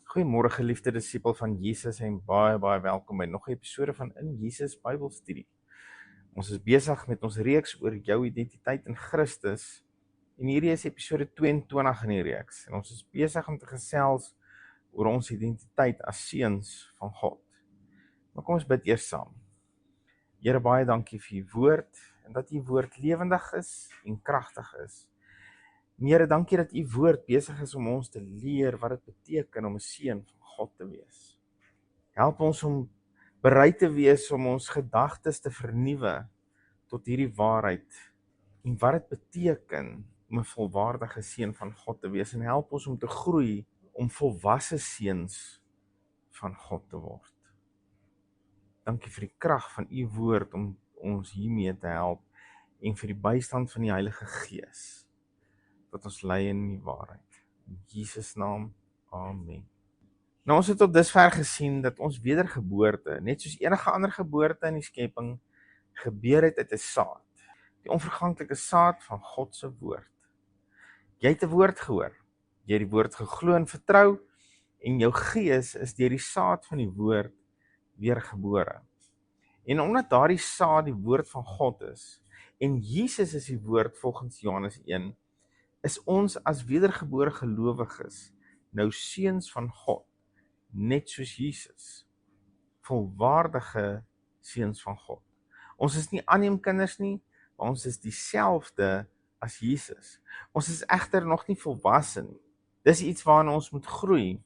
Goeiemôre geliefde disipel van Jesus en baie welkom by nog 'n episode van In Jesus Bybelstudie. Ons is besig met ons reeks oor jou identiteit in Christus en hierdie is episode 22 in die reeks. En ons is besig om te gesels oor ons identiteit as seuns van God. Maar kom ons bid eers saam. Here, baie dankie vir u woord en dat u woord lewendig is en kragtig is. Here, dankie dat u woord besig is om ons te leer wat dit beteken om 'n seun van God te wees. Help ons om bereid te wees om ons gedagtes te vernuwe tot hierdie waarheid en wat dit beteken om 'n volwaardige seun van God te wees en help ons om te groei om volwasse seuns van God te word. Dankie vir die krag van u woord om ons hiermee te help en vir die bystand van die Heilige Gees wat ons lei in die waarheid. In Jesus naam, amen. Nou ons het tot dusver gesien dat ons wedergeboorte, net soos enige ander geboorte in die skepping, gebeur het uit 'n saad. Die onverganklike saad van God se woord. Jy het 'n woord gehoor, jy het die woord geglo en vertrou, en jou gees is deur die saad van die woord weergebore. En omdat daardie saad die woord van God is, en Jesus is die woord volgens Johannes 1, is ons as wedergebore gelowiges nou seuns van God, net soos Jesus, volwaardige seuns van God. Ons is nie aanneemkinders nie, maar ons is dieselfde as Jesus. Ons is egter nog nie volwasse nie. Dis iets waarna ons moet groei,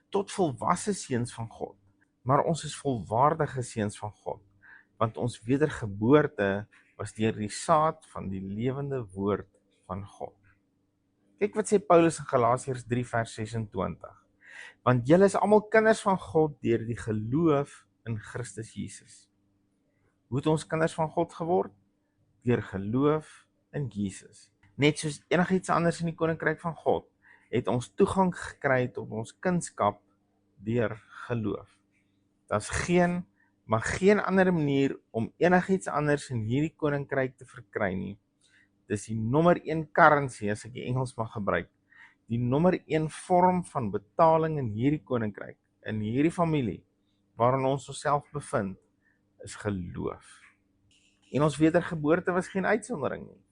tot volwasse seuns van God. Maar ons is volwaardige seuns van God, want ons wedergeboorte was deur die saad van die lewende woord van God. Kyk wat sê Paulus in Galasiërs 3 vers 26. Want julle is almal kinders van God deur die geloof in Christus Jesus. Hoe het ons kinders van God geword? Deur geloof in Jesus. Net soos enigiets anders in die koninkryk van God, het ons toegang gekry tot ons kindskap deur geloof. Daar's geen ander manier om enigiets anders in hierdie koninkryk te verkry nie. Dis die nommer 1 currency, as ek die Engels mag gebruik. Die nommer 1 vorm van betaling in hierdie koninkryk, in hierdie familie, waarin ons onsself bevind, is geloof. En ons wedergeboorte was geen uitsondering nie.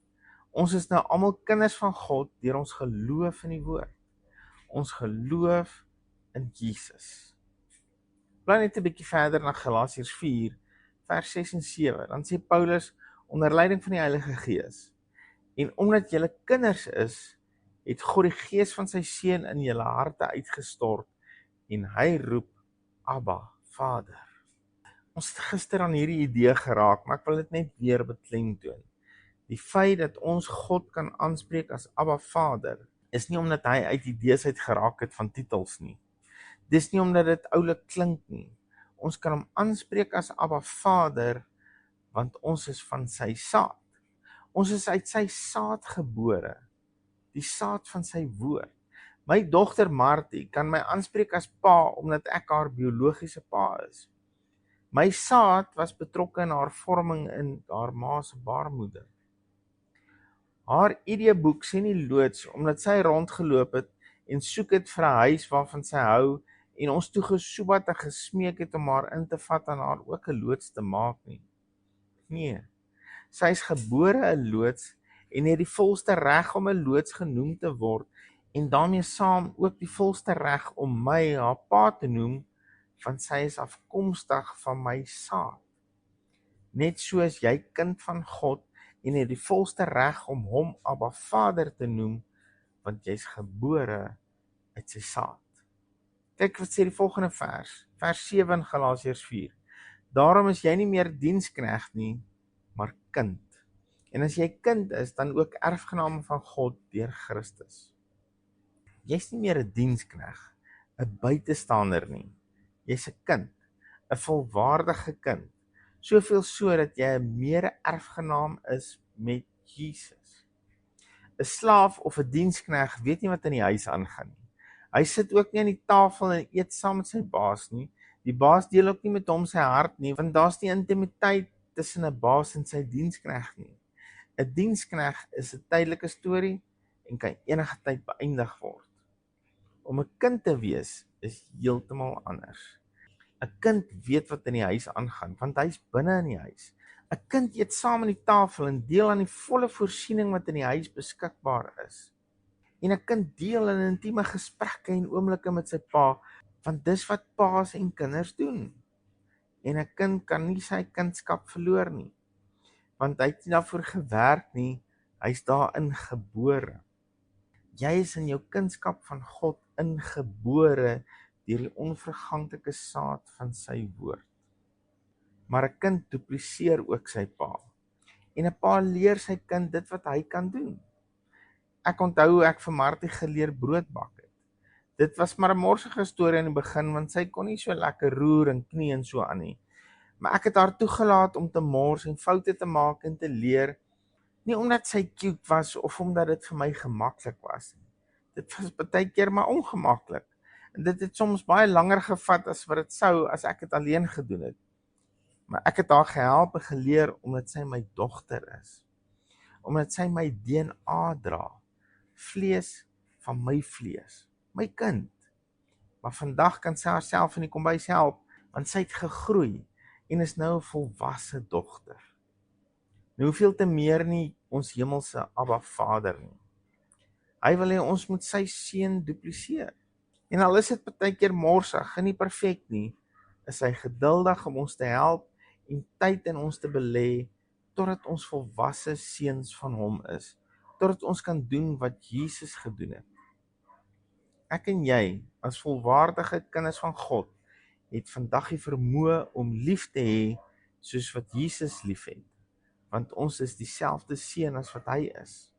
Ons is nou almal kinders van God deur ons geloof in die woord. Ons geloof in Jesus. Bly net 'n bietjie verder na Galasiërs 4, vers 6 en 7. Dan sê Paulus onder leiding van die Heilige Gees: En omdat julle kinders is, het God die Gees van sy seun in julle harte uitgestort en hy roep Abba, Vader. Ons het gister aan hierdie idee geraak, maar ek wil dit net weer beklemtoon. Die feit dat ons God kan aanspreek as Abba Vader, is nie omdat hy uit idees uit geraak het van titels nie. Dis nie omdat dit oulik klink nie. Ons kan hom aanspreek as Abba Vader, want ons is van sy saad. Ons is uit sy saad gebore, die saad van sy woord. My dogter Martie kan my aanspreek as pa, omdat ek haar biologiese pa is. My saad was betrokke in haar vorming in haar ma se baarmoeder. Haar ID-boek sê nie loods, omdat sy rondgeloop het en soek het vir 'n huis waarvan sy hou, en ons toe gesoebat en gesmeek het om haar in te vat en haar ook 'n loods te maak nie. Nee, sy is gebore 'n loods en het die volste reg om 'n loods genoem te word, en daarmee saam ook die volste reg om my haar pa te noem, want sy is afkomstig van my saad. Net soos jy kind van God en het die volste reg om hom Abba Vader te noem, want jy's gebore uit sy saad. Kyk wat sê die volgende vers 7 in Galasiërs 4. Daarom is jy nie meer diensknegt nie, maar kind. En as jy kind is, dan ook erfgename van God deur Christus. Jy's nie meer 'n diensknegt, 'n buitestander nie. Jy's 'n kind, 'n volwaardige kind. Soveel so dat jy 'n mede-erfgenaam is met Jesus. 'n Slaaf of 'n diensknegt weet nie wat in die huis aangaan nie. Hy sit ook nie aan die tafel en eet saam met sy baas nie. Die baas deel ook nie met hom sy hart nie, want daar's nie intimiteit tussen 'n baas en sy diensknegt nie. 'n Diensknegt is 'n tydelike storie en kan enige tyd beëindig word. Om 'n kind te wees is heeltemal anders. 'n Kind weet wat in die huis aangaan, want hy's binne in die huis. 'n Kind eet saam aan die tafel en deel aan die volle voorsiening wat in die huis beskikbaar is. En 'n kind deel in intieme gesprekke en oomblikke met sy pa, want dis wat pa's en kinders doen. En 'n kind kan nie sy kindskap verloor nie, want hy het nie daarvoor gewerk nie, hy's daarin gebore. Jy is in jou kindskap van God ingebore deur die onverganklike saad van sy woord. Maar 'n kind dupliseer ook sy pa. En 'n pa leer sy kind dit wat hy kan doen. Ek onthou hoe ek vir Martie geleer brood bak het. Dit was maar 'n morsige storie in die begin, want sy kon nie so lekker roer en knie en so aan nie. Maar ek het haar toegelaat om te mors en foute te maak en te leer, nie omdat sy cute was of omdat dit vir my gemaklik was. Dit was baie keer maar ongemaklik. En dit het soms baie langer gevat as wat dit sou as ek dit alleen gedoen het. Maar ek het haar gehelp en geleer omdat sy my dogter is. Omdat sy my DNA dra. Vlees van my vlees. My kind. Maar vandag kan sy haarself in die kombuis help, want sy het gegroei en is nou 'n volwasse dogter. Nou hoeveel te meer nie ons hemelse Abba Vader nie. Hy wil hê ons moet sy seun dupliseer. En al is dit baie keer morsig en nie perfek nie, is hy geduldig om ons te help en tyd in ons te belê totdat ons volwasse seuns van hom is, totdat ons kan doen wat Jesus gedoen het. Ek en jy, as volwaardige kinders van God, het vandag die vermoë om lief te hê soos wat Jesus liefhet, want ons is dieselfde seun as wat hy is.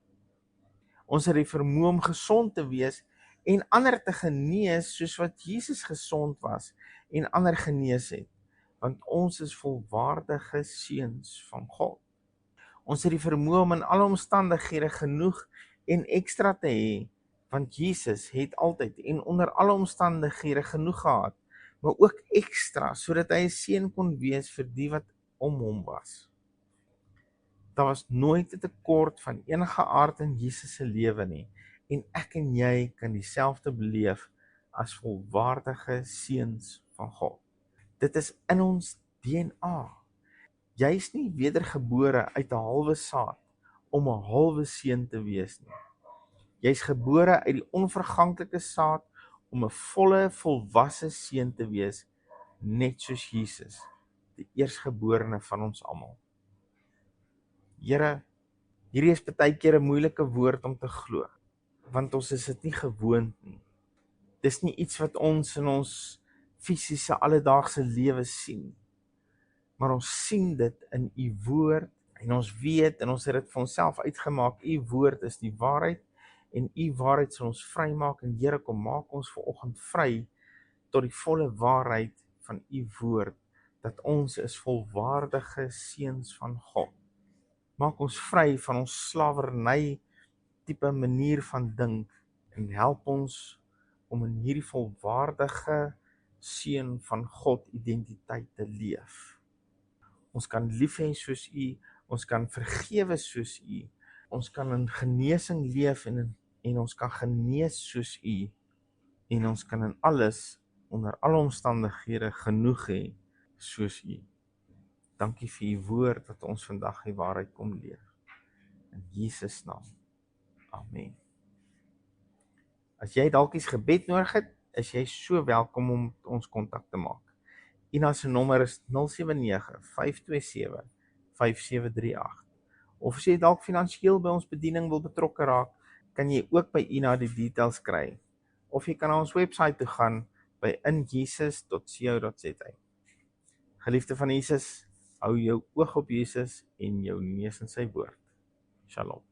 Ons het die vermoë om gesond te wees en ander te genees soos wat Jesus gesond was en ander genees het, want ons is volwaardige seuns van God. Ons het die vermoë om in alle omstandighede genoeg en ekstra te hê, want Jesus het altyd en onder alle omstandighede genoeg gehad, maar ook ekstra, sodat hy 'n seën kon wees vir die wat om hom was. Daar was nooit 'n tekort van enige aard in Jesus se lewe nie, en ek en jy kan dieselfde beleef as volwaardige seuns van God. Dit is in ons DNA. Jy is nie wedergebore uit 'n halwe saad om 'n halwe seun te wees nie. Jy is gebore uit die onverganklike saad om 'n volle volwasse seun te wees, net soos Jesus, die eersgeborene van ons almal. Here, hierdie is baie keer 'n moeilike woord om te glo, want ons is dit nie gewoond nie. Dis nie iets wat ons in ons fisiese alledaagse lewe sien, maar ons sien dit in u woord, en ons weet, en ons het dit vir onsself uitgemaak, u woord is die waarheid, en u waarheid sal ons vrymaak, en Here, kom maak ons vanoggend vry tot die volle waarheid van u woord, dat ons is volwaardige seuns van God. Maak ons vry van ons slawerny tipe manier van dink, en help ons om in hierdie volwaardige seun van God identiteit te leef. Ons kan lief hê soos u, ons kan vergewe soos u, ons kan in genesing leef en ons kan genees soos u, en ons kan in alles, onder alle omstandighede genoeg hê soos u. Dankie vir u woord wat ons vandag die waarheid kom leer. In Jesus naam. Amen. As jy dalk iets gebed nodig het, is jy so welkom om ons kontak te maak. Ina se nommer is 079-527-5738. Of as jy dalk finansiëel by ons bediening wil betrokke raak, kan jy ook by Ina die details kry. Of jy kan na ons webwerf toe gaan by injesus.co.za. Geliefde van Jesus, hou jou oog op Jesus en jou neus in sy woord. Shalom.